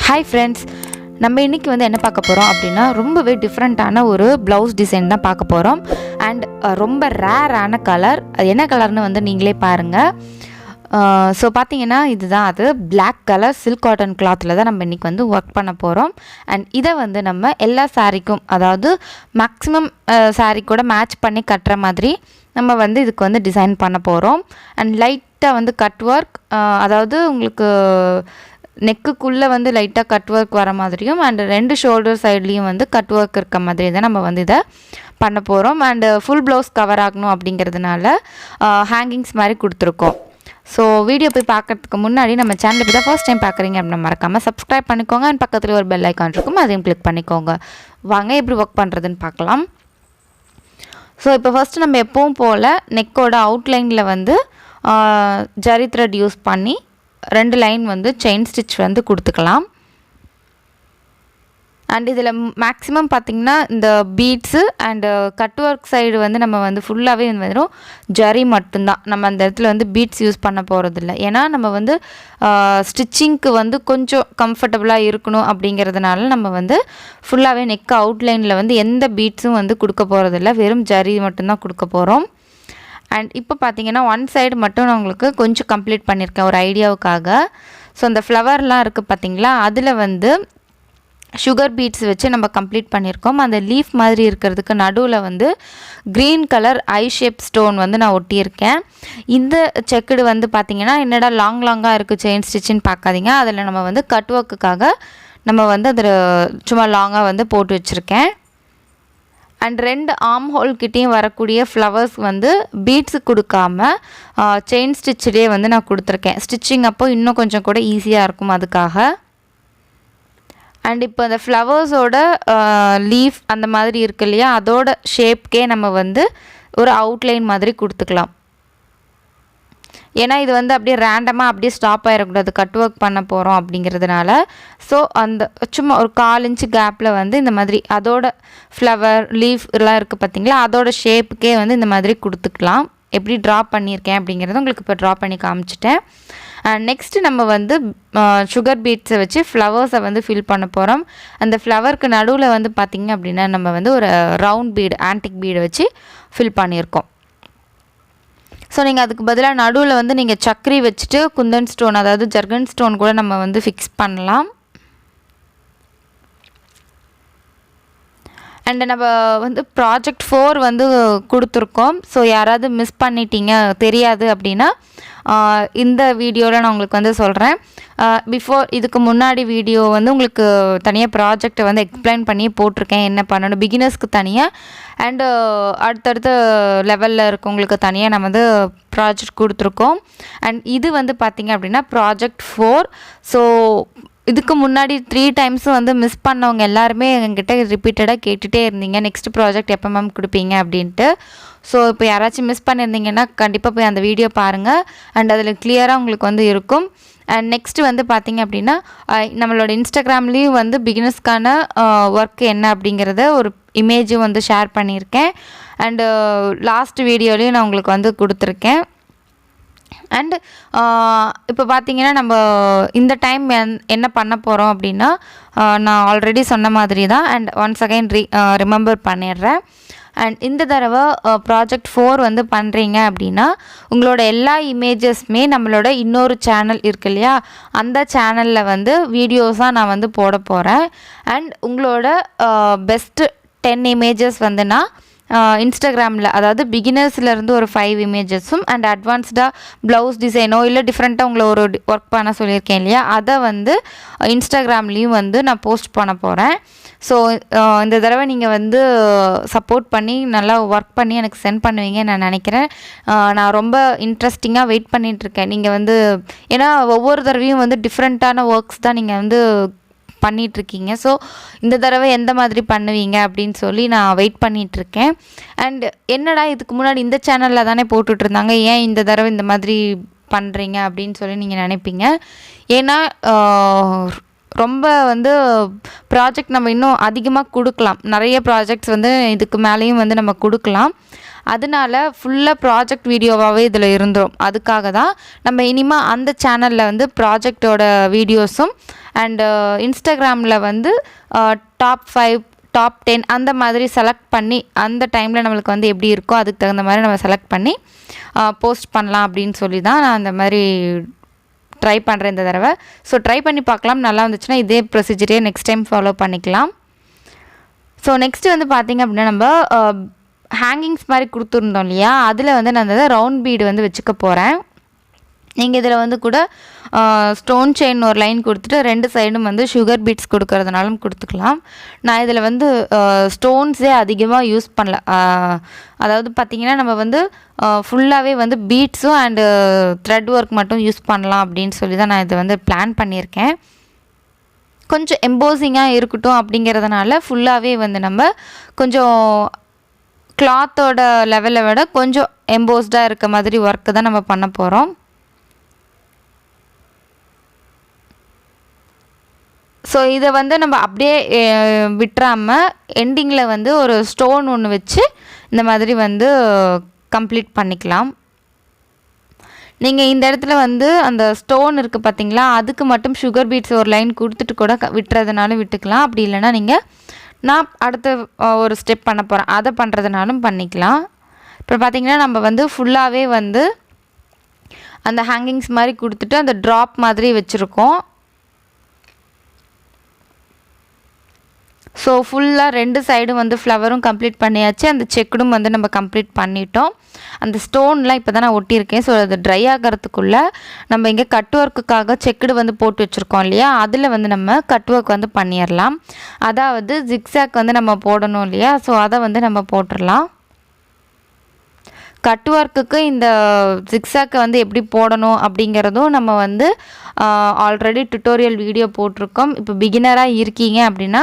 Hi friends, நம்ம இன்னைக்கு வந்து என்ன பார்க்க போறோம் அப்படினா ரொம்பவே டிஃபரண்டான ஒரு ப்ளவுஸ் டிசைன் தான் பார்க்க போறோம் and ரொம்ப ரேரான கலர். அது என்ன கலர்னு வந்து நீங்களே பாருங்க. ஸோ பார்த்தீங்கன்னா இதுதான் அது Black கலர் சில்க் காட்டன் கிளாத்தில் தான் நம்ம இன்றைக்கி வந்து ஒர்க் பண்ண போகிறோம். அண்ட் இதை வந்து நம்ம எல்லா சாரீக்கும், அதாவது மேக்ஸிமம் சாரீ கூட மேட்ச் பண்ணி கட்டுற மாதிரி நம்ம வந்து இதுக்கு வந்து டிசைன் பண்ண போகிறோம். அண்ட் லைட்டாக வந்து கட் ஒர்க், அதாவது உங்களுக்கு நெக்குக்குள்ளே வந்து லைட்டாக கட் ஒர்க் வர மாதிரியும் அண்ட் 2 ஷோல்டர் சைட்லேயும் வந்து கட் ஒர்க் இருக்க மாதிரி தான் நம்ம வந்து இதை பண்ண போகிறோம். அண்டு ஃபுல் ப்ளவுஸ் கவர் ஆகணும் அப்படிங்கிறதுனால ஹேங்கிங்ஸ் மாதிரி கொடுத்துருக்கோம். ஸோ வீடியோ போய் பார்க்குறதுக்கு முன்னாடி நம்ம சேனலுக்கு தான் ஃபர்ஸ்ட் டைம் பார்க்குறீங்க அப்படின்னா மறக்காமல் சப்ஸ்கிரைப் பண்ணிக்கோங்க. அண்ட் பக்கத்தில் ஒரு பெல் ஐக்கான் இருக்கும், அதையும் கிளிக் பண்ணிக்கோங்க. வாங்க எப்படி ஒர்க் பண்ணுறதுன்னு பார்க்கலாம். ஸோ இப்போ ஃபஸ்ட்டு நம்ம எப்பவும் போல் நெக்கோட அவுட்லைனில் வந்து ஜரி த்ரெட் யூஸ் பண்ணி 2 லைன் வந்து செயின் ஸ்டிச் வந்து கொடுத்துக்கலாம். அண்ட் இதில் மேக்ஸிமம் பார்த்திங்கன்னா இந்த beads and cut work side வந்து நம்ம வந்து ஃபுல்லாகவே வெறும் ஜரி மட்டும்தான். நம்ம அந்த இடத்துல வந்து பீட்ஸ் யூஸ் பண்ண போகிறதில்ல. ஏன்னா நம்ம வந்து ஸ்டிச்சிங்க்கு வந்து கொஞ்சம் கம்ஃபர்டபுளாக இருக்கணும் அப்படிங்கிறதுனால நம்ம வந்து ஃபுல்லாகவே நெக் அவுட்லைனில் வந்து எந்த பீட்ஸும் வந்து கொடுக்க போகிறதில்ல, வெறும் ஜரி மட்டும்தான் கொடுக்க போகிறோம். அண்ட் இப்போ பார்த்தீங்கன்னா 1 சைடு மட்டும் நான் உங்களுக்கு கொஞ்சம் கம்ப்ளீட் பண்ணியிருக்கேன் ஒரு ஐடியாவுக்காக. ஸோ அந்த ஃப்ளவர்லாம் இருக்குது பார்த்தீங்களா, அதில் வந்து சுகர் பீட்ஸ் வச்சு நம்ம கம்ப்ளீட் பண்ணியிருக்கோம். அந்த லீஃப் மாதிரி இருக்கிறதுக்கு நடுவில் வந்து க்ரீன் கலர் ஐ ஷேப் ஸ்டோன் வந்து நான் ஒட்டியிருக்கேன். இந்த செக்குடு வந்து பார்த்திங்கன்னா என்னடா லாங்காக இருக்குது செயின் ஸ்டிச்சின்னு பார்க்காதீங்க. அதில் நம்ம வந்து கட் ஒர்க்குக்காக நம்ம வந்து அதில் சும்மா லாங்காக வந்து போட்டு வச்சுருக்கேன். அண்ட் 2 ஆர்ம் ஹோல் கிட்டேயும் வரக்கூடிய ஃப்ளவர்ஸ் வந்து பீட்ஸு கொடுக்காம செயின் ஸ்டிச்சிலே வந்து நான் கொடுத்துருக்கேன். ஸ்டிச்சிங் அப்போ இன்னும் கொஞ்சம் கூட ஈஸியாக இருக்கும் அதுக்காக. அண்ட் இப்போ அந்த ஃப்ளவர்ஸோட லீஃப் அந்த மாதிரி இருக்கு இல்லையா, அதோட ஷேப்கே நம்ம வந்து ஒரு அவுட்லைன் மாதிரி கொடுத்துக்கலாம். ஏன்னா இது வந்து அப்படியே ரேண்டமாக அப்படியே ஸ்டாப் ஆகிடக்கூடாது, கட் ஒர்க் பண்ண போகிறோம் அப்படிங்கிறதுனால. ஸோ அந்த சும்மா ஒரு 1/4 இன்ச்சு கேப்பில் வந்து இந்த மாதிரி அதோட ஃப்ளவர் லீஃப் எல்லாம் இருக்குது பார்த்திங்களா, அதோட ஷேப்புக்கே வந்து இந்த மாதிரி கொடுத்துக்கலாம். எப்படி ட்ரா பண்ணியிருக்கேன் அப்படிங்கிறத உங்களுக்கு இப்போ ட்ரா பண்ணி காமிச்சிட்டேன். நெக்ஸ்ட்டு நம்ம வந்து சுகர் பீட்ஸை வச்சு ஃப்ளவர்ஸை வந்து ஃபில் பண்ண போகிறோம். அந்த ஃப்ளவருக்கு நடுவில் வந்து பார்த்திங்க அப்படின்னா நம்ம வந்து ஒரு ரவுண்ட் பீடு, ஆன்டிக் பீடை வச்சு ஃபில் பண்ணியிருக்கோம். ஸோ நீங்கள் அதுக்கு பதிலாக நடுவில் வந்து நீங்கள் சக்கரி வச்சுட்டு குந்தன் ஸ்டோன், அதாவது ஜர்கன் ஸ்டோன் கூட நம்ம வந்து ஃபிக்ஸ் பண்ணலாம். அண்ட் நம்ம வந்து ப்ராஜெக்ட் 4 வந்து கொடுத்துருக்கோம். ஸோ யாராவது மிஸ் பண்ணிட்டீங்க தெரியாது அப்படின்னா இந்த வீடியோவில் நான் உங்களுக்கு வந்து சொல்கிறேன். இதுக்கு முன்னாடி வீடியோ வந்து உங்களுக்கு தனியாக ப்ராஜெக்டை வந்து எக்ஸ்பிளைன் பண்ணி போட்டிருக்கேன், என்ன பண்ணணும் பிகினர்ஸ்க்கு தனியாக அண்டு அடுத்தடுத்த லெவலில் இருக்கவங்களுக்கு தனியாக நம்ம வந்து ப்ராஜெக்ட் கொடுத்துருக்கோம். அண்ட் இது வந்து பார்த்திங்க அப்படின்னா ப்ராஜெக்ட் 4. ஸோ இதுக்கு முன்னாடி 3 டைம்ஸும் வந்து மிஸ் பண்ணவங்க எல்லாருமே எங்கிட்ட ரிப்பீட்டடாக கேட்டுகிட்டே இருந்தீங்க, நெக்ஸ்ட் ப்ராஜெக்ட் எப்போ மேம் கொடுப்பீங்க அப்படின்ட்டு. ஸோ இப்போ யாராச்சும் மிஸ் பண்ணியிருந்தீங்கன்னா கண்டிப்பாக போய் அந்த வீடியோ பாருங்கள். அண்ட் அதில் கிளியராக உங்களுக்கு வந்து இருக்கும். அண்ட் நெக்ஸ்ட்டு வந்து பார்த்திங்க அப்படின்னா நம்மளோட இன்ஸ்டாகிராம்லேயும் வந்து பிகினர்ஸ்க்கான ஒர்க் என்ன அப்படிங்கிறத ஒரு இமேஜும் வந்து ஷேர் பண்ணியிருக்கேன். அண்டு லாஸ்ட் வீடியோலையும் நான் உங்களுக்கு வந்து கொடுத்துருக்கேன். அண்டு இப்போ பார்த்திங்கன்னா நம்ம இந்த டைம் என்ன பண்ண போகிறோம் அப்படின்னா நான் ஆல்ரெடி சொன்ன மாதிரி தான். அண்ட் ஒன்ஸ் அகைன் ரிமெம்பர் பண்ணிடுறேன். அண்ட் இந்த தடவை ப்ராஜெக்ட் 4 வந்து பண்ணுறீங்க அப்படின்னா உங்களோட எல்லா இமேஜஸ்மே நம்மளோட இன்னொரு சேனல் இருக்கு இல்லையா, அந்த சேனலில் வந்து வீடியோஸாக நான் வந்து போட போகிறேன். அண்ட் உங்களோட பெஸ்ட்டு 10 இமேஜஸ் வந்து நான் இன்ஸ்டாகிராமில், அதாவது பிகினர்ஸ்லேருந்து ஒரு 5 இமேஜஸும் அண்ட் அட்வான்ஸ்டாக ப்ளவுஸ் டிசைனோ இல்லை டிஃப்ரெண்ட்டாக உங்களை ஒரு ஒர்க் பண்ண சொல்லியிருக்கேன் இல்லையா, அதை வந்து இன்ஸ்டாகிராம்லேயும் வந்து நான் போஸ்ட் பண்ண போகிறேன். ஸோ இந்த தடவை நீங்கள் வந்து சப்போர்ட் பண்ணி நல்லா ஒர்க் பண்ணி எனக்கு சென்ட் பண்ணுவீங்கன்னு நான் நினைக்கிறேன். நான் ரொம்ப இன்ட்ரெஸ்டிங்காக வெயிட் பண்ணிகிட்ருக்கேன். நீங்கள் வந்து ஏன்னா ஒவ்வொரு தடவையும் வந்து டிஃப்ரெண்ட்டான ஒர்க்ஸ் தான் நீங்கள் வந்து பண்ணிகிட்ருக்கீங்க. ஸோ இந்த தடவை எந்த மாதிரி பண்ணுவீங்க அப்படின்னு சொல்லி நான் வெயிட் பண்ணிகிட்ருக்கேன். அண்ட் என்னடா இதுக்கு முன்னாடி இந்த சேனலில் தானே போட்டுட்ருந்தாங்க, ஏன் இந்த தடவை இந்த மாதிரி பண்ணுறீங்க அப்படின்னு சொல்லி நீங்கள் நினைப்பீங்க. ஏன்னா ரொம்ப வந்து ப்ராஜெக்ட் நம்ம இன்னும் அதிகமாக கொடுக்கலாம், நிறைய ப்ராஜெக்ட்ஸ் வந்து இதுக்கு மேலேயும் வந்து நம்ம கொடுக்கலாம். அதனால ஃபுல்லாக ப்ராஜெக்ட் வீடியோவாகவே இதில் இருந்துடும். அதுக்காக தான் நம்ம இனிமேல் அந்த சேனலில் வந்து ப்ராஜெக்டோட வீடியோஸும் அண்டு இன்ஸ்டாகிராமில் வந்து டாப் 5 டாப் 10 அந்த மாதிரி செலக்ட் பண்ணி அந்த டைமில் நம்மளுக்கு வந்து எப்படி இருக்கோ அதுக்கு தகுந்த மாதிரி நம்ம செலக்ட் பண்ணி போஸ்ட் பண்ணலாம் அப்படின்னு சொல்லி தான் நான் அந்த மாதிரி ட்ரை பண்ணுறேன் இந்த தடவை. ஸோ ட்ரை பண்ணி பார்க்கலாம், நல்லா வந்துச்சுன்னா இதே ப்ரொசீஜரே நெக்ஸ்ட் டைம் ஃபாலோ பண்ணிக்கலாம். ஸோ நெக்ஸ்ட்டு வந்து பார்த்திங்க அப்படின்னா நம்ம ஹேங்கிங்ஸ் மாதிரி கொடுத்துருந்தோம் இல்லையா, அதில் வந்து நான் அந்த ரவுண்ட் பீடு வந்து வச்சுக்க போகிறேன். நீங்கள் இதில் வந்து கூட ஸ்டோன் செயின் ஒரு லைன் கொடுத்துட்டு 2 சைடும் வந்து சுகர் பீட்ஸ் கொடுக்கறதுனாலும் கொடுத்துக்கலாம். நான் இதில் வந்து ஸ்டோன்ஸே அதிகமாக யூஸ் பண்ணல. அதாவது பார்த்திங்கன்னா நம்ம வந்து ஃபுல்லாகவே வந்து பீட்ஸும் அண்டு த்ரெட் ஒர்க் மட்டும் யூஸ் பண்ணலாம் அப்படின்னு சொல்லி தான் நான் இதை வந்து பிளான் பண்ணியிருக்கேன். கொஞ்சம் எம்போசிங்காக இருக்கட்டும் அப்படிங்கிறதுனால ஃபுல்லாகவே வந்து நம்ம கொஞ்சம் கிளாத்தோட லெவலை விட கொஞ்சம் எம்போஸ்டாக இருக்க மாதிரி ஒர்க்கு தான் நம்ம பண்ண போகிறோம். ஸோ இதை வந்து நம்ம அப்படியே விட்டுறாமல் எண்டிங்கில் வந்து ஒரு ஸ்டோன் ஒன்று வச்சு இந்த மாதிரி வந்து கம்ப்ளீட் பண்ணிக்கலாம். நீங்கள் இந்த இடத்துல வந்து அந்த ஸ்டோன் இருக்குது பார்த்தீங்களா, அதுக்கு மட்டும் சுகர் பீட்ஸ் ஒரு லைன் கொடுத்துட்டு கூட விட்டுறதுனாலும் விட்டுக்கலாம். அப்படி இல்லைன்னா நீங்கள் நான் அடுத்த ஒரு ஸ்டெப் பண்ண போகிறேன், அதை பண்ணுறதுனாலும் பண்ணிக்கலாம். இப்போ பார்த்திங்கன்னா நம்ம வந்து ஃபுல்லாகவே வந்து அந்த ஹேங்கிங்ஸ் மாதிரி கொடுத்துட்டு அந்த ட்ராப் மாதிரி வச்சுருக்கோம். ஸோ ஃபுல்லாக 2 சைடும் வந்து ஃப்ளவரும் கம்ப்ளீட் பண்ணியாச்சு, அந்த செக்குடும் வந்து நம்ம கம்ப்ளீட் பண்ணிட்டோம். அந்த ஸ்டோன்லாம் இப்போ தான் நான் ஒட்டியிருக்கேன். ஸோ அது ட்ரை ஆகிறதுக்குள்ளே நம்ம இங்கே கட் ஒர்க்குக்காக செக்குடு வந்து போட்டு வச்சுருக்கோம் இல்லையா, அதில் வந்து நம்ம கட் ஒர்க் வந்து பண்ணிடலாம். அதாவது ஜிக்ஸாக் வந்து நம்ம போடணும் இல்லையா, ஸோ அதை வந்து நம்ம போட்டுடலாம். கட் ஒர்க்குக்கு இந்த ஜிக்ஸாக்கை வந்து எப்படி போடணும் அப்படிங்கிறதும் நம்ம வந்து ஆல்ரெடி டுட்டோரியல் வீடியோ போட்டிருக்கோம். இப்போ பிகினராக இருக்கீங்க அப்படின்னா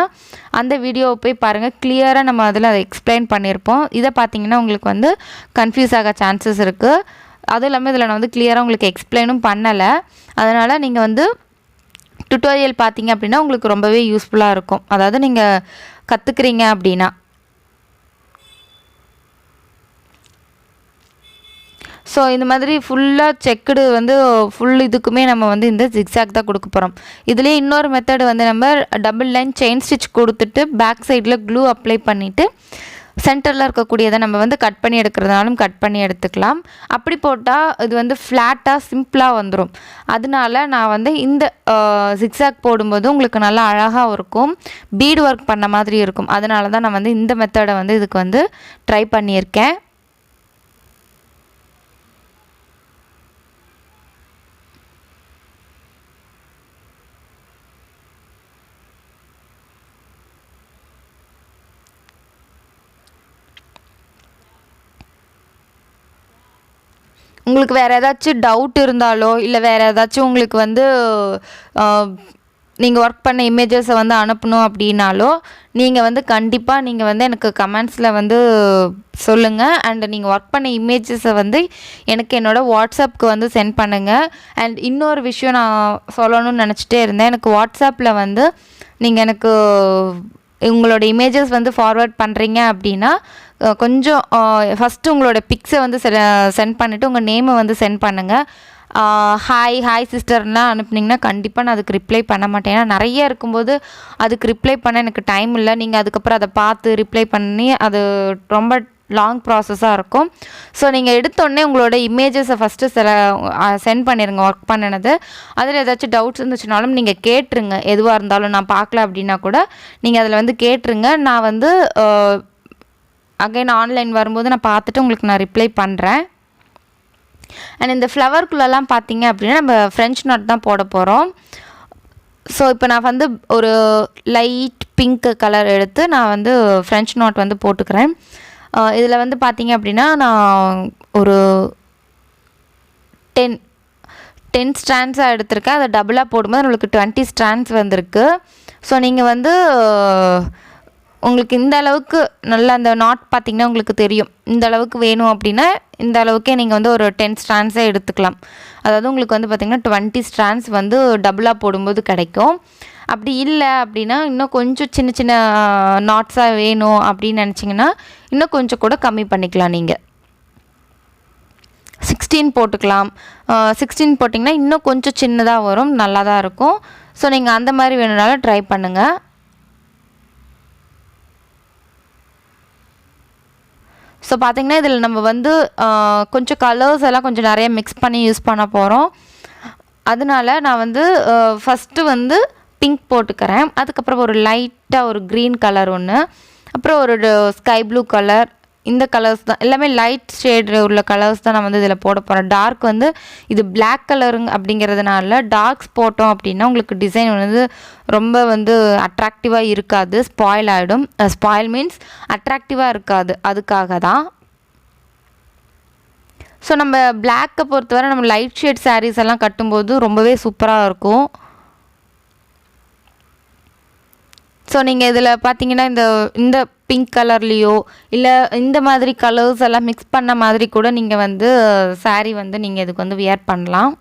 அந்த வீடியோவை போய் பாருங்கள், கிளியராக நம்ம அதில் அதை எக்ஸ்பிளைன் பண்ணியிருப்போம். இதை பார்த்தீங்கன்னா உங்களுக்கு வந்து கன்ஃபியூஸ் ஆக சான்சஸ் இருக்குது. அதுவும் இல்லாமல் இதில் நான் வந்து கிளியராக உங்களுக்கு எக்ஸ்பிளைனும் பண்ணலை. அதனால் நீங்கள் வந்து டுட்டோரியல் பார்த்தீங்க அப்படின்னா உங்களுக்கு ரொம்பவே யூஸ்ஃபுல்லாக இருக்கும். அதாவது நீங்கள் கற்றுக்குறீங்க அப்படின்னா. ஸோ இந்த மாதிரி ஃபுல்லாக செக்குடு வந்து ஃபுல் இதுக்குமே நம்ம வந்து இந்த ஜிக்ஸாக் தான் கொடுக்க போகிறோம். இதுலேயே இன்னொரு மெத்தடு வந்து நம்ம டபுள் லைன் செயின் ஸ்டிச் கொடுத்துட்டு பேக் சைடில் க்ளூ அப்ளை பண்ணிவிட்டு சென்டரில் இருக்கக்கூடியதை நம்ம வந்து கட் பண்ணி எடுக்கிறதுனாலும் கட் பண்ணி எடுத்துக்கலாம். அப்படி போட்டால் இது வந்து ஃப்ளாட்டாக சிம்பிளாக வந்துடும். அதனால நான் வந்து இந்த ஜிக்ஸாக் போடும்போது உங்களுக்கு நல்லா அழகாக இருக்கும், பீட் ஒர்க் பண்ண மாதிரி இருக்கும். அதனால தான் நான் வந்து இந்த மெத்தடை வந்து இதுக்கு வந்து ட்ரை பண்ணியிருக்கேன். உங்களுக்கு வேறு ஏதாச்சும் டவுட் இருந்தாலோ இல்லை வேறு ஏதாச்சும் உங்களுக்கு வந்து நீங்கள் ஒர்க் பண்ண இமேஜஸை வந்து அனுப்பணும் அப்படின்னாலோ நீங்கள் வந்து கண்டிப்பாக நீங்கள் வந்து எனக்கு கமெண்ட்ஸில் வந்து சொல்லுங்கள். அண்ட் நீங்கள் ஒர்க் பண்ண இமேஜஸை வந்து எனக்கு என்னோடய வாட்ஸ்அப்புக்கு வந்து சென்ட் பண்ணுங்கள். அண்ட் இன்னொரு விஷயம் நான் சொல்லணும்னு நினச்சிட்டே இருந்தேன், எனக்கு வாட்ஸ்அப்பில் வந்து நீங்கள் எனக்கு உங்களோட இமேஜஸ் வந்து ஃபார்வர்ட் பண்ணுறீங்க அப்படின்னா கொஞ்சம் ஃபஸ்ட்டு உங்களோட பிக்ஸை வந்து சென்ட் பண்ணிவிட்டு உங்கள் நேமை வந்து சென்ட் பண்ணுங்கள். ஹாய் சிஸ்டர்லாம் அனுப்புனீங்கன்னா கண்டிப்பாக நான் அதுக்கு ரிப்ளை பண்ண மாட்டேன். ஏன்னா நிறைய இருக்கும்போது அதுக்கு ரிப்ளை பண்ண எனக்கு டைம் இல்லை. நீங்கள் அதுக்கப்புறம் அதை பார்த்து ரிப்ளை பண்ணி அது ரொம்ப லாங் ப்ராசஸாக இருக்கும். ஸோ நீங்கள் எடுத்தோடனே உங்களோட இமேஜஸை ஃபஸ்ட்டு சென்ட் பண்ணிடுங்க ஒர்க் பண்ணினது. அதில் ஏதாச்சும் டவுட்ஸ் இருந்துச்சுனாலும் நீங்கள் கேட்டுருங்க. எதுவாக இருந்தாலும் நான் பார்க்கல அப்படின்னா கூட நீங்கள் அதில் வந்து கேட்டுருங்க. நான் வந்து அகைன் ஆன்லைன் வரும்போது நான் பார்த்துட்டு உங்களுக்கு நான் ரிப்ளை பண்ணுறேன். அண்ட் இந்த ஃப்ளவர்க்குள்ளெல்லாம் பார்த்தீங்க அப்படின்னா நம்ம ஃப்ரெஞ்ச் நாட் தான் போட போகிறோம். ஸோ இப்போ நான் வந்து ஒரு லைட் பிங்க் கலர் எடுத்து நான் வந்து ஃப்ரெஞ்ச் நாட் வந்து போட்டுக்கிறேன். இதில் வந்து பார்த்தீங்க அப்படின்னா நான் ஒரு 10 ஸ்ட்ராண்ட்ஸாக எடுத்திருக்கேன். அதை டபுளாக போடும்போது நம்மளுக்கு 20 ஸ்ட்ராண்ட்ஸ் வந்திருக்கு. ஸோ நீங்கள் வந்து உங்களுக்கு இந்த அளவுக்கு நல்லா அந்த நாட் பார்த்திங்கன்னா உங்களுக்கு தெரியும். இந்த அளவுக்கு வேணும் அப்படின்னா இந்த அளவுக்கே நீங்கள் வந்து ஒரு 10 ஸ்ட்ராண்ட்ஸே எடுத்துக்கலாம். அதாவது உங்களுக்கு வந்து பார்த்திங்கன்னா 20 ஸ்ட்ராண்ட்ஸ் வந்து டபுளாக போடும்போது கிடைக்கும். அப்படி இல்லை அப்படின்னா இன்னும் கொஞ்சம் சின்ன சின்ன நாட்ஸாக வேணும் அப்படின்னு நினச்சிங்கன்னா இன்னும் கொஞ்சம் கூட கம்மி பண்ணிக்கலாம். நீங்கள் 16 போட்டுக்கலாம். 16 போட்டிங்கன்னா இன்னும் கொஞ்சம் சின்னதாக வரும், நல்லா தான் இருக்கும். ஸோ நீங்கள் அந்த மாதிரி வேணும்னாலும் ட்ரை பண்ணுங்கள். ஸோ பார்த்திங்கன்னா இதில் நம்ம வந்து கொஞ்சம் கலர்ஸ் எல்லாம் கொஞ்சம் நிறைய மிக்ஸ் பண்ணி யூஸ் பண்ண போகிறோம். அதனால நான் வந்து ஃபஸ்ட்டு வந்து பிங்க் போட்டுக்கிறேன். அதுக்கப்புறம் ஒரு லைட்டாக ஒரு க்ரீன் கலர் ஒன்று, அப்புறம் ஒரு ஸ்கை ப்ளூ கலர். இந்த கலர்ஸ் தான் எல்லாமே லைட் ஷேடு உள்ள கலர்ஸ் தான் நான் வந்து இதில் போட போகிறேன். டார்க் வந்து இது பிளாக் கலருங்க அப்படிங்கிறதுனால டார்க்ஸ் போட்டோம் அப்படின்னா உங்களுக்கு டிசைன் வந்து ரொம்ப வந்து அட்ராக்டிவாக இருக்காது, ஸ்பாயில் ஆகிடும். ஸ்பாயில் மீன்ஸ் அட்ராக்டிவாக இருக்காது, அதுக்காக தான். ஸோ நம்ம பிளாக்கை பொறுத்தவரை நம்ம லைட் ஷேட் சாரீஸ் எல்லாம் கட்டும்போது ரொம்பவே சூப்பராக இருக்கும். ஸோ நீங்கள் இதில் பார்த்தீங்கன்னா இந்த பிங்க் கலர்லேயோ இல்லை இந்த மாதிரி கலர்ஸ் எல்லாம் மிக்ஸ் பண்ண மாதிரி கூட நீங்கள் வந்து சாரீ வந்து நீங்கள் இதுக்கு வந்து வியர் பண்ணலாம்.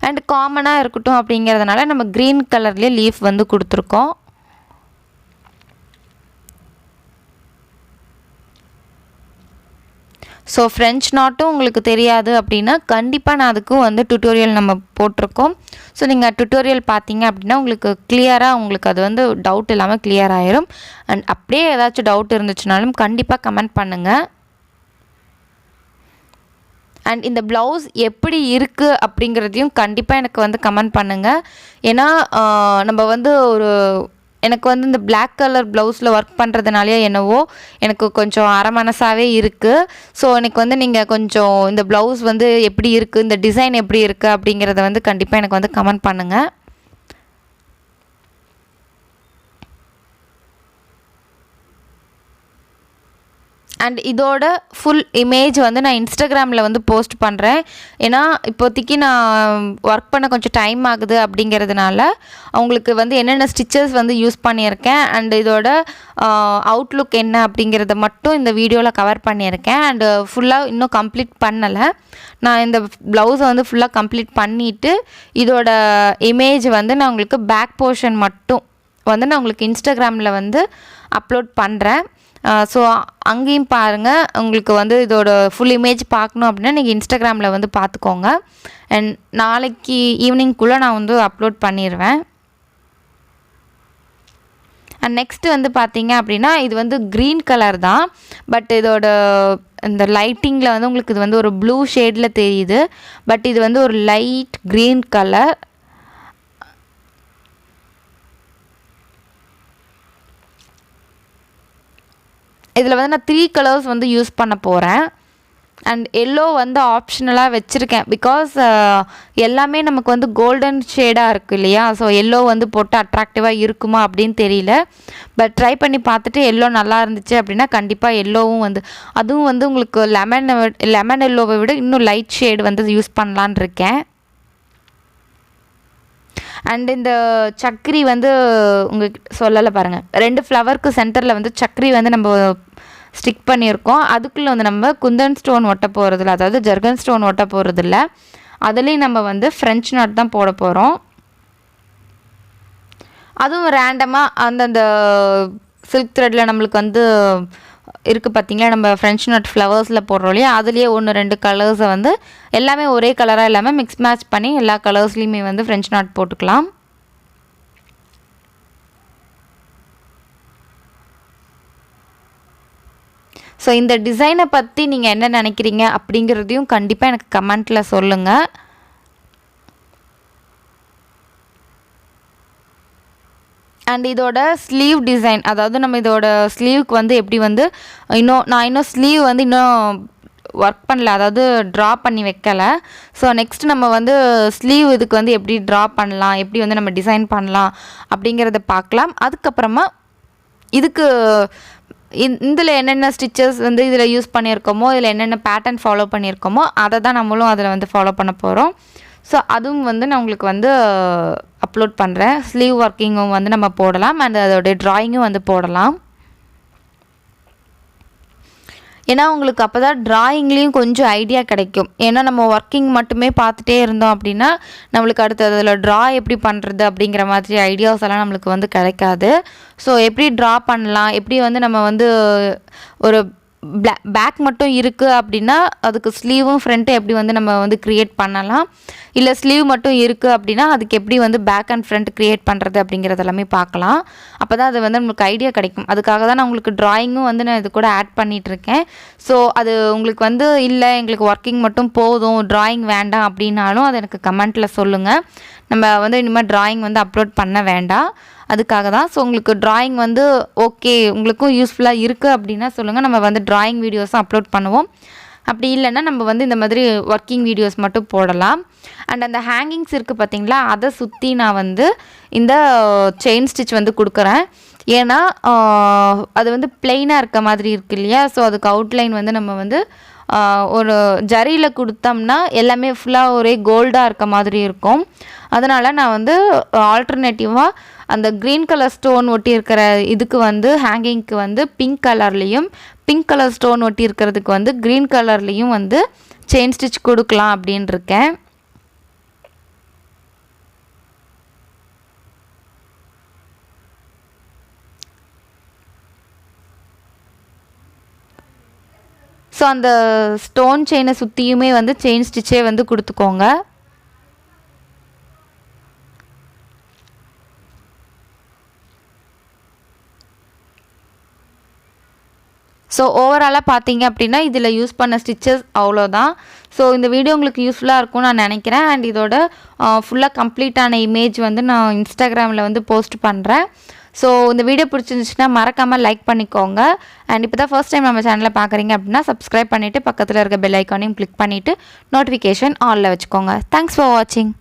அண்ட் காமனாக இருக்கட்டும் அப்படிங்கிறதுனால நம்ம க்ரீன் கலர்லேயே லீஃப் வந்து கொடுத்துருக்கோம். ஸோ ஃப்ரெஞ்ச் நாட்டும் உங்களுக்கு தெரியாது அப்படின்னா கண்டிப்பாக நான் அதுக்கும் வந்து டுட்டோரியல் நம்ம போட்டிருக்கோம். ஸோ நீங்கள் டுட்டோரியல் பார்த்தீங்க அப்படின்னா உங்களுக்கு கிளியராக உங்களுக்கு அது வந்து டவுட் இல்லாமல் கிளியர் ஆயிரும். அண்ட் அப்படியே ஏதாச்சும் டவுட் இருந்துச்சுனாலும் கண்டிப்பாக கமெண்ட் பண்ணுங்கள். அண்ட் இந்த ப்ளவுஸ் எப்படி இருக்குது அப்படிங்கிறதையும் கண்டிப்பாக எனக்கு வந்து கமெண்ட் பண்ணுங்கள். ஏன்னா நம்ம வந்து எனக்கு வந்து இந்த பிளாக் கலர் ப்ளவுஸில் ஒர்க் பண்ணுறதுனாலே என்னவோ எனக்கு கொஞ்சம் அரை மனசாகவே இருக்குது. ஸோ எனக்கு வந்து நீங்கள் கொஞ்சம் இந்த ப்ளவுஸ் வந்து எப்படி இருக்குது, இந்த டிசைன் எப்படி இருக்குது அப்படிங்கிறத வந்து கண்டிப்பாக எனக்கு வந்து கமெண்ட் பண்ணுங்கள். அண்ட் இதோட ஃபுல் இமேஜ் வந்து நான் இன்ஸ்டாகிராமில் வந்து போஸ்ட் பண்ணுறேன். ஏன்னா இப்போதைக்கு நான் ஒர்க் பண்ண கொஞ்சம் டைம் ஆகுது அப்படிங்கிறதுனால அவங்களுக்கு வந்து என்னென்ன ஸ்டிச்சஸ் வந்து யூஸ் பண்ணியிருக்கேன் அண்ட் இதோட அவுட்லுக் என்ன அப்படிங்கிறத மட்டும் இந்த வீடியோவில் கவர் பண்ணியிருக்கேன். அண்டு ஃபுல்லாக இன்னும் கம்ப்ளீட் பண்ணலை. நான் இந்த ப்ளவுஸை வந்து ஃபுல்லாக கம்ப்ளீட் பண்ணிவிட்டு இதோட இமேஜ் வந்து நான் உங்களுக்கு பேக் போர்ஷன் மட்டும் வந்து நான் உங்களுக்கு இன்ஸ்டாகிராமில் வந்து அப்லோட் பண்ணுறேன். ஸோ அங்கேயும் பாருங்கள். உங்களுக்கு வந்து இதோட ஃபுல் இமேஜ் பார்க்கணும் அப்படின்னா நீங்கள் இன்ஸ்டாகிராமில் வந்து பார்த்துக்கோங்க. அண்ட் நாளைக்கு ஈவினிங்குள்ளே நான் வந்து அப்லோட் பண்ணிடுவேன். அண்ட் நெக்ஸ்ட்டு வந்து பார்த்தீங்க அப்படின்னா இது வந்து க்ரீன் கலர் தான். பட் இதோட இந்த லைட்டிங்கில் வந்து உங்களுக்கு இது வந்து ஒரு ப்ளூ ஷேடில் தெரியுது. பட் இது வந்து ஒரு லைட் க்ரீன் கலர். இதில் வந்து நான் 3 கலர்ஸ் வந்து யூஸ் பண்ண போகிறேன். அண்ட் எல்லோ வந்து ஆப்ஷனலாக வச்சுருக்கேன். பிகாஸ் எல்லாமே நமக்கு வந்து கோல்டன் ஷேடாக இருக்குது இல்லையா. ஸோ எல்லோ வந்து போட்டு அட்ராக்டிவாக இருக்குமா அப்படின்னு தெரியல. பட் ட்ரை பண்ணி பார்த்துட்டு எல்லோ நல்லா இருந்துச்சு அப்படின்னா கண்டிப்பாக எல்லோவும் வந்து அதுவும் வந்து உங்களுக்கு லெமன் எல்லோவை விட இன்னும் லைட் ஷேடு வந்து யூஸ் பண்ணலான் இருக்கேன். அண்ட் இந்த சக்கரி வந்து உங்களுக்கு சொல்லலை பாருங்கள். 2 ஃப்ளவருக்கு சென்டரில் வந்து சக்கரி வந்து நம்ம ஸ்டிக் பண்ணியிருக்கோம். அதுக்குள்ளே வந்து நம்ம குந்தன் ஸ்டோன் ஒட்ட போகிறதில்ல, அதாவது ஜர்கன் ஸ்டோன் ஒட்ட போகிறதில்ல. அதுலேயும் நம்ம வந்து ஃப்ரெஞ்ச் நாட் தான் போட போகிறோம். அதுவும் ரேண்டமாக அந்தந்த சில்க் த்ரெட்டில் நம்மளுக்கு வந்து இருக்குது பார்த்திங்களா. நம்ம ஃப்ரெஞ்ச் நாட் ஃப்ளவர்ஸில் போடுறோம் இல்லையா, அதுலேயே 1-2 கலர்ஸை வந்து எல்லாமே ஒரே கலராக இல்லாமல் மிக்ஸ் மேட்ச் பண்ணி எல்லா கலர்ஸ்லேயுமே வந்து ஃப்ரெஞ்ச் நாட் போட்டுக்கலாம். ஸோ இந்த டிசைனை பற்றி நீங்கள் என்ன நினைக்கிறீங்க அப்படிங்கிறதையும் கண்டிப்பாக எனக்கு கமெண்ட்டில் சொல்லுங்கள். அண்ட் இதோட ஸ்லீவ் டிசைன், அதாவது நம்ம இதோட ஸ்லீவுக்கு வந்து எப்படி வந்து இன்னும் ஸ்லீவ் வந்து இன்னும் ஒர்க் பண்ணல, அதாவது ட்ரா பண்ணி வைக்கலை. ஸோ நெக்ஸ்ட் நம்ம வந்து ஸ்லீவ் இதுக்கு வந்து எப்படி ட்ரா பண்ணலாம், எப்படி வந்து நம்ம டிசைன் பண்ணலாம் அப்படிங்கிறத பார்க்கலாம். அதுக்கப்புறமா இதுக்கு இதில் என்னென்ன ஸ்டிச்சஸ் வந்து இதில் யூஸ் பண்ணியிருக்கோமோ, இதில் என்னென்ன பேட்டர்ன் ஃபாலோ பண்ணியிருக்கோமோ அதை தான் நம்மளும் அதில் வந்து ஃபாலோ பண்ண போகிறோம். ஸோ அதுவும் வந்து நான் உங்களுக்கு வந்து அப்லோட் பண்ணுறேன். ஸ்லீவ் ஒர்க்கிங்கும் வந்து நம்ம போடலாம் அண்ட் அதோடைய ட்ராயிங்கும் வந்து போடலாம். ஏன்னா உங்களுக்கு அப்போ தான் ட்ராயிங்லேயும் கொஞ்சம் ஐடியா கிடைக்கும். ஏன்னா நம்ம ஒர்க்கிங் மட்டுமே பார்த்துட்டே இருந்தோம் அப்படின்னா நம்மளுக்கு அடுத்து அதில் ட்ரா எப்படி பண்ணுறது அப்படிங்கிற மாதிரி ஐடியாஸ் எல்லாம் நம்மளுக்கு வந்து கிடைக்காது. ஸோ எப்படி ட்ரா பண்ணலாம், எப்படி வந்து நம்ம வந்து ஒரு பேக் மட்டும் இருக்குது அப்படின்னா அதுக்கு ஸ்லீவும் ஃப்ரண்ட்டும் எப்படி வந்து நம்ம வந்து க்ரியேட் பண்ணலாம், இல்லை ஸ்லீவ் மட்டும் இருக்குது அப்படின்னா அதுக்கு எப்படி வந்து பேக் அண்ட் ஃப்ரண்ட் க்ரியேட் பண்ணுறது அப்படிங்கிறது எல்லாமே பார்க்கலாம். அப்போ தான் அது வந்து நம்மளுக்கு ஐடியா கிடைக்கும். அதுக்காக தான் நான் உங்களுக்கு ட்ராயிங்கும் வந்து நான் இது கூட ஆட் பண்ணிகிட்ருக்கேன். ஸோ அது உங்களுக்கு வந்து இல்லை எங்களுக்கு ஒர்க்கிங் மட்டும் போதும், ட்ராயிங் வேண்டாம் அப்படின்னாலும் அது எனக்கு கமெண்ட்டில் சொல்லுங்கள். நம்ம வந்து இனிமேல் ட்ராயிங் வந்து அப்லோட் பண்ண வேண்டாம், அதுக்காக தான். ஸோ உங்களுக்கு ட்ராயிங் வந்து ஓகே உங்களுக்கும் யூஸ்ஃபுல்லாக இருக்குது அப்படின்னா சொல்லுங்கள், நம்ம வந்து ட்ராயிங் வீடியோஸும் அப்லோட் பண்ணுவோம். அப்படி இல்லைன்னா நம்ம வந்து இந்த மாதிரி ஒர்க்கிங் வீடியோஸ் மட்டும் போடலாம். அண்ட் அந்த ஹேங்கிங்ஸ் இருக்குது பார்த்தீங்களா, அதை சுற்றி நான் வந்து இந்த செயின் ஸ்டிச் வந்து கொடுக்குறேன். ஏன்னா அது வந்து பிளெயினாக இருக்க மாதிரி இருக்குது இல்லையா, ஸோ அதுக்கு அவுட்லைன் வந்து நம்ம வந்து ஒரு ஜரியில் கொடுத்தோம்னா எல்லாமே ஃபுல்லாக ஒரே கோல்டாக இருக்க மாதிரி இருக்கும். அதனால் நான் வந்து ஆல்டர்னேட்டிவாக அந்த க்ரீன் கலர் ஸ்டோன் ஒட்டி இருக்கிற இதுக்கு வந்து ஹேங்கிங்க்கு வந்து பிங்க் கலர்லேயும், பிங்க் கலர் ஸ்டோன் ஒட்டி இருக்கிறதுக்கு வந்து க்ரீன் கலர்லேயும் வந்து செயின் ஸ்டிச் கொடுக்கலாம் அப்படின்னு இருக்கேன். ஸோ அந்த ஸ்டோன் செயினை சுற்றியுமே வந்து செயின் ஸ்டிச்சே வந்து கொடுத்துக்கோங்க. ஸோ ஓவராலாக பார்த்தீங்க அப்படின்னா இதில் யூஸ் பண்ண ஸ்டிச்சஸ் அவ்வளோதான். ஸோ இந்த வீடியோ உங்களுக்கு யூஸ்ஃபுல்லாக இருக்கும்னு நான் நினைக்கிறேன். அண்ட் இதோட ஃபுல்லாக கம்ப்ளீட்டான இமேஜ் வந்து நான் இன்ஸ்டாகிராமில் வந்து போஸ்ட் பண்ணுறேன். ஸோ இந்த வீடியோ பிடிச்சிருந்துச்சுன்னா மறக்காமல் லைக் பண்ணிக்கோங்க. அண்ட் இப்போ தான் ஃபர்ஸ்ட் டைம் நம்ம சேனலில் பார்க்குறீங்க அப்படின்னா சப்ஸ்கிரைப் பண்ணிவிட்டு பக்கத்தில் இருக்க பெல் ஐக்கானையும் கிளிக் பண்ணிவிட்டு நோட்டிஃபிகேஷன் ஆலில் வச்சுக்கோங்க. தேங்க்ஸ் ஃபார் வாட்சிங்.